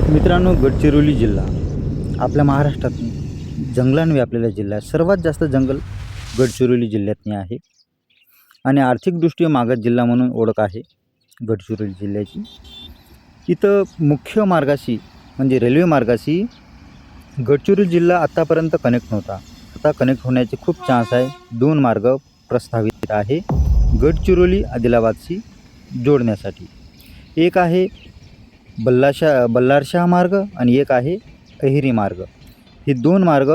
मित्रांनो, गडचिरोली जिल्हा आपल्या महाराष्ट्रात जंगलाने व्यापलेला जिल्हा आहे. सर्वात जास्त जंगल गडचिरोली जिल्ह्यातनी आहे आणि आर्थिकदृष्ट्या मागास जिल्हा म्हणून ओळख आहे गडचिरोली जिल्ह्याची. इथं मुख्य मार्गाशी म्हणजे रेल्वे मार्गाशी गडचिरोली जिल्हा आत्तापर्यंत कनेक्ट नव्हता. आता कनेक्ट होण्याचे खूप चान्स आहे. 2 मार्ग प्रस्तावित आहे गडचिरोली आदिलाबादशी जोडण्यासाठी. एक आहे बल्लारशाह मार्ग आणि एक आहे अहेरी मार्ग. हे 2 मार्ग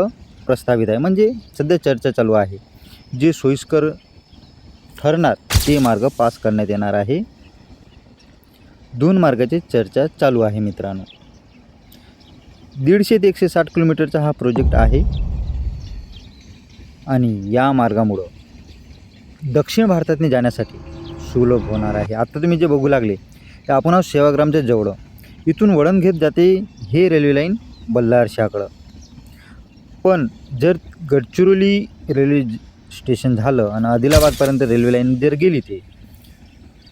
प्रस्तावित आहे. म्हणजे सध्या चर्चा चालू आहे. जे सोयीस्कर ठरणार ते मार्ग पास करण्यात येणार आहे. 2 मार्गाची चर्चा चालू आहे मित्रांनो. 150 ते 160 किलोमीटरचा हा प्रोजेक्ट आहे आणि या मार्गामुळं दक्षिण भारतातून जाण्यासाठी सुलभ होणार आहे. आता तुम्ही जे बघू लागले ते आपण आहोत सेवाग्रामच्या जवळ. इथून वळण घेत जाते हे रेल्वे लाईन बल्लारशाहकडं. पण जर गडचिरोली रेल्वे स्टेशन झालं आणि आदिलाबादपर्यंत रेल्वे लाईन जर गेली ते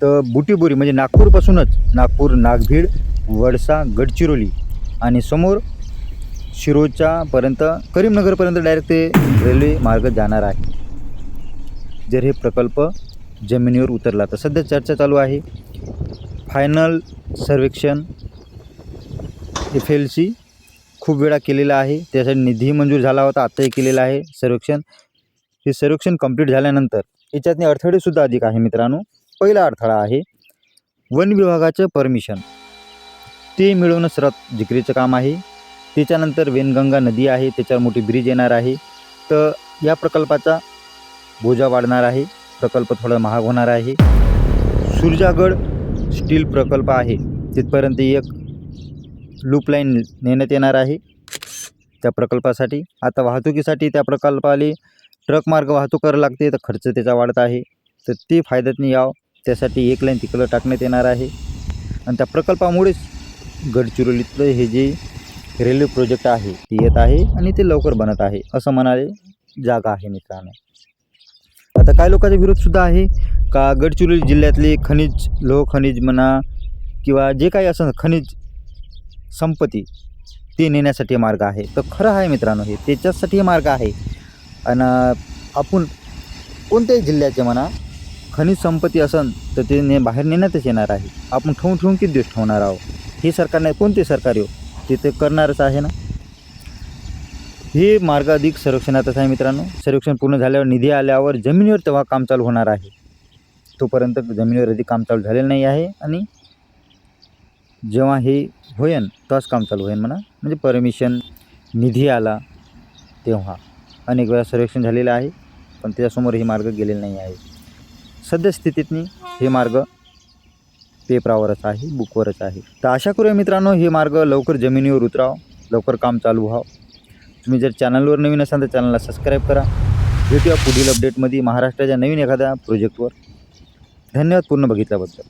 तर बुटीबोरी म्हणजे नागपूरपासूनच नागपूर, नागभीड, वडसा, गडचिरोली आणि समोर शिरोच्यापर्यंत करीमनगरपर्यंत डायरेक्ट ते रेल्वे मार्ग जाणार आहे जर हे प्रकल्प जमिनीवर उतरला तर. सध्या चर्चा चालू आहे. फायनल सर्वेक्षण FLC खूप वेळा केलेला आहे. त्यासाठी निधी मंजूर झाला होता. आत्ताही केलेला आहे सर्वेक्षण. हे सर्वेक्षण कंप्लीट झाल्यानंतर याच्यातले अडथळेसुद्धा अधिक आहे मित्रांनो. पहिला अडथळा आहे वन विभागाचं परमिशन. ते मिळवणं सर्वात जिकरीचं काम आहे. त्याच्यानंतर वेनगंगा नदी आहे, त्याच्यावर मोठी ब्रिज येणार आहे. तर या प्रकल्पाचा बोजा वाढणार आहे. प्रकल्प थोडा महाग होणार आहे. सुरजागड स्टील प्रकल्प आहे तिथपर्यंत एक लूप लाईन नेण्यात येणार आहे त्या प्रकल्पासाठी. आता वाहतुकीसाठी त्या प्रकल्पाला ट्रक मार्ग वाहतूक करावं लागते तर खर्च त्याचा वाढत आहे. तर ते फायद्यात नाही यावं त्यासाठी एक लाईन तिकडं टाकण्यात येणार आहे. आणि त्या प्रकल्पामुळेच गडचिरोलीतलं हे जे रेल्वे प्रोजेक्ट आहे ते येत आहे आणि ते लवकर बनत आहे असं म्हणाले जागा आहे मित्रांनो. आता काही लोकांचा विरोधसुद्धा आहे का गडचिरोली जिल्ह्यातले खनिज, लोह खनिज म्हणा किंवा जे काही असं खनिज संपत्ती ते नेण्यासाठी मार्ग आहे. तर खरं आहे मित्रांनो, हे त्याच्यासाठी हे मार्ग आहे. आणि आपण कोणत्याही जिल्ह्याचे म्हणा खनिज संपत्ती असेल तर ते बाहेर नेण्यातच येणार आहे. आपण ठेवून किती दिवस ठेवणार आहोत. हे सरकार नाही, कोणते सरकार येऊ ते तर करणारच आहे ना. हे मार्ग अधिक सर्वेक्षणातच आहे मित्रांनो. सर्वेक्षण पूर्ण झाल्यावर निधी आल्यावर जमिनीवर तेव्हा काम चालू होणार आहे. तोपर्यंत जमिनीवर अधिक काम चालू झालेलं नाही आहे आणि जेव्हा हे होईन तेव्हाच काम चालू होईन म्हणा. म्हणजे परमिशन निधी आला तेव्हा. अनेक वेळा सर्वेक्षण झालेलं आहे पण त्याच्यासमोर हे मार्ग गेलेले नाही आहे. सध्या स्थितीतनी हे मार्ग पेपरावरच आहे, बुकवरच आहे. तर आशा करूया मित्रांनो हे मार्ग लवकर जमिनीवर उतरावं, लवकर काम चालू व्हावं. तुम्ही जर चॅनलवर नवीन असाल तर चॅनलला सबस्क्राईब करा. भेटूया पुढील अपडेटमध्ये महाराष्ट्राच्या नवीन एखाद्या प्रोजेक्टवर. धन्यवाद पूर्ण बघितल्याबद्दल.